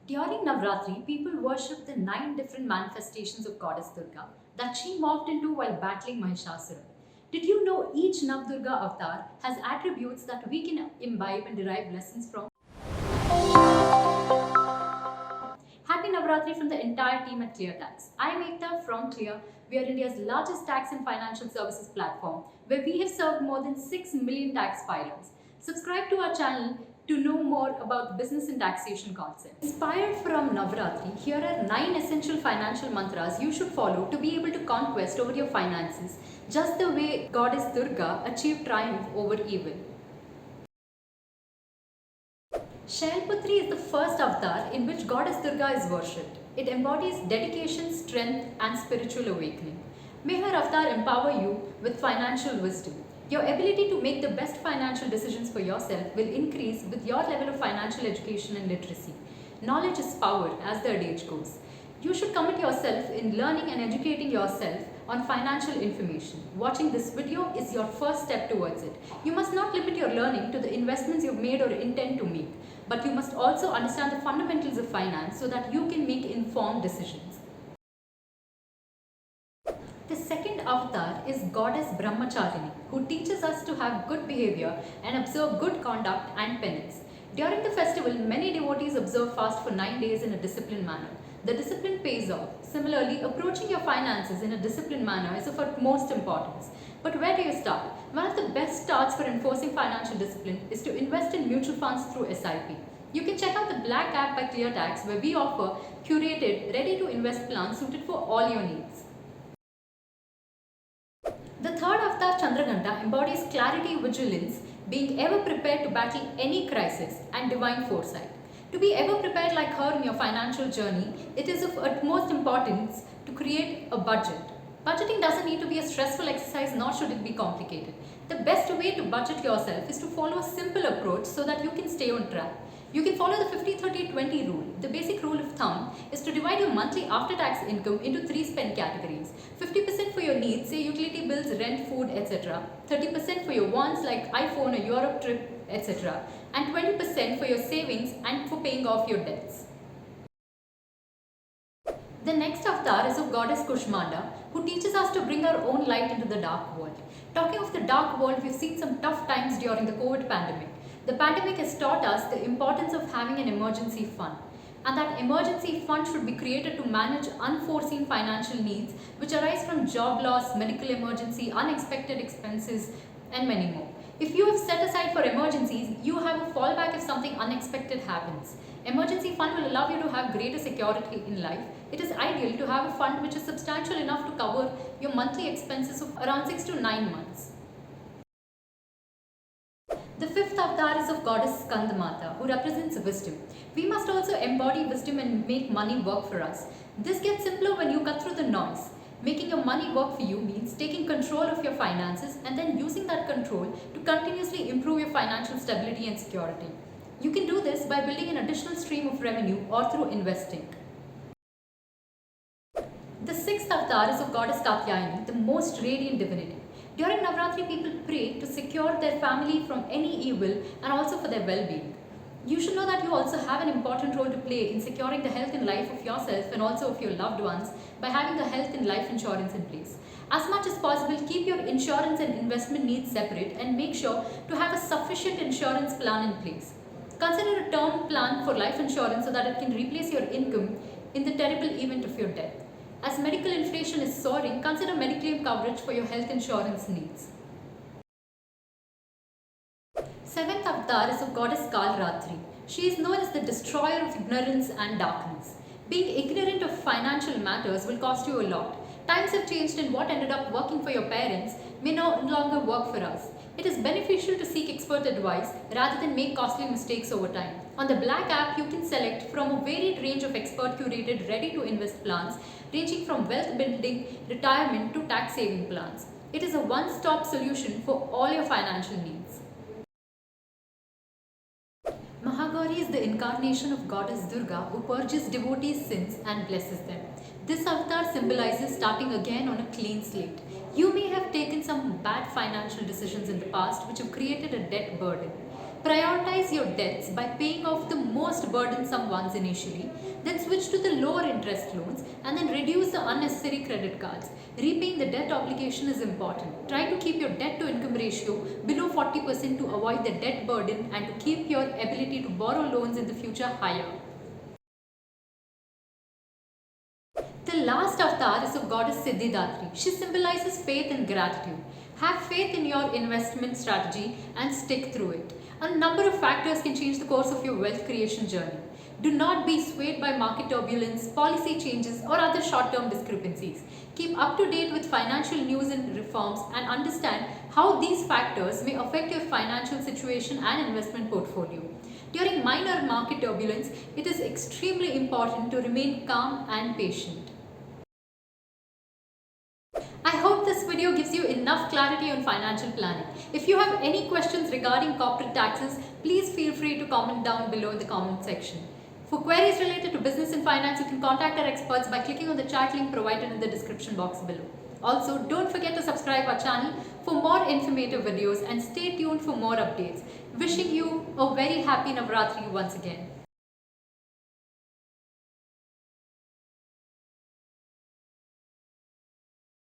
During Navratri, people worship the 9 different manifestations of Goddess Durga that she morphed into while battling Mahishasura. Did you know each Navdurga avatar has attributes that we can imbibe and derive lessons from? Happy Navratri from the entire team at ClearTax. I am Ekta from Clear. We are India's largest tax and financial services platform where we have served more than 6 million tax filers. Subscribe to our channel to know more about the business and taxation concepts. Inspired from Navratri, here are 9 essential financial mantras you should follow to be able to conquest over your finances, just the way Goddess Durga achieved triumph over evil. Shailputri is the first avatar in which Goddess Durga is worshipped. It embodies dedication, strength, and spiritual awakening. May her avatar empower you with financial wisdom. Your ability to make the best financial decisions for yourself will increase with your level of financial education and literacy. Knowledge is power, as the adage goes. You should commit yourself in learning and educating yourself on financial information. Watching this video is your first step towards it. You must not limit your learning to the investments you've made or intend to make, but you must also understand the fundamentals of finance so that you can make informed decisions. The second avatar is Goddess Brahmacharini, who teaches us to have good behavior and observe good conduct and penance. During the festival, many devotees observe fast for 9 days in a disciplined manner. The discipline pays off. Similarly, approaching your finances in a disciplined manner is of utmost importance. But where do you start? One of the best starts for enforcing financial discipline is to invest in mutual funds through SIP. You can check out the Black app by ClearTax, where we offer curated, ready-to-invest plans suited for all your needs. The third avatar, Chandraghanta, embodies clarity, vigilance, being ever prepared to battle any crisis, and divine foresight. To be ever prepared like her in your financial journey, it is of utmost importance to create a budget. Budgeting doesn't need to be a stressful exercise, nor should it be complicated. The best way to budget yourself is to follow a simple approach so that you can stay on track. You can follow the 50-30-20 rule. The basic rule of thumb is to divide your monthly after-tax income into 3 spend categories. 50% for your needs, say utility bills, rent, food, etc. 30% for your wants like iPhone, a Europe trip, etc. And 20% for your savings and for paying off your debts. The next avatar is of Goddess Kushmanda, who teaches us to bring our own light into the dark world. Talking of the dark world, we've seen some tough times during the COVID pandemic. The pandemic has taught us the importance of having an emergency fund. And that emergency fund should be created to manage unforeseen financial needs which arise from job loss, medical emergency, unexpected expenses, and many more. If you have set aside for emergencies, you have a fallback if something unexpected happens. Emergency fund will allow you to have greater security in life. It is ideal to have a fund which is substantial enough to cover your monthly expenses of around 6 to 9 months. The fifth avatar is of Goddess Skandamata, who represents wisdom. We must also embody wisdom and make money work for us. This gets simpler when you cut through the noise. Making your money work for you means taking control of your finances and then using that control to continuously improve your financial stability and security. You can do this by building an additional stream of revenue or through investing. The sixth avatar is of Goddess Katyayani, the most radiant divinity. During Navratri, people pray to secure their family from any evil and also for their well-being. You should know that you also have an important role to play in securing the health and life of yourself and also of your loved ones by having the health and life insurance in place. As much as possible, keep your insurance and investment needs separate and make sure to have a sufficient insurance plan in place. Consider a term plan for life insurance so that it can replace your income in the terrible event of your death. As medical inflation is soaring, consider Mediclaim coverage for your health insurance needs. Seventh avatar is of Goddess Kalratri. She is known as the destroyer of ignorance and darkness. Being ignorant of financial matters will cost you a lot. Times have changed and what ended up working for your parents may no longer work for us. It is beneficial to seek expert advice rather than make costly mistakes over time. On the Black app, you can select from a varied range of expert curated ready-to-invest plans ranging from wealth building, retirement to tax saving plans. It is a one-stop solution for all your financial needs. Mahagauri is the incarnation of Goddess Durga who purges devotees' sins and blesses them. This avatar symbolizes starting again on a clean slate. You may have taken some bad financial decisions in the past which have created a debt burden. Prioritize your debts by paying off the most burdensome ones initially, then switch to the lower interest loans and then reduce the unnecessary credit cards. Repaying the debt obligation is important. Try to keep your debt to income ratio below 40% to avoid the debt burden and to keep your ability to borrow loans in the future higher. The last avatar is of goddess Siddhidatri. She symbolizes faith and gratitude. Have faith in your investment strategy and stick through it. A number of factors can change the course of your wealth creation journey. Do not be swayed by market turbulence, policy changes, or other short-term discrepancies. Keep up to date with financial news and reforms and understand how these factors may affect your financial situation and investment portfolio. During minor market turbulence, it is extremely important to remain calm and patient. I hope this video gives you enough clarity on financial planning. If you have any questions regarding corporate taxes, please feel free to comment down below in the comment section. For queries related to business and finance, you can contact our experts by clicking on the chat link provided in the description box below. Also, don't forget to subscribe our channel for more informative videos and stay tuned for more updates. Wishing you a very happy Navratri once again.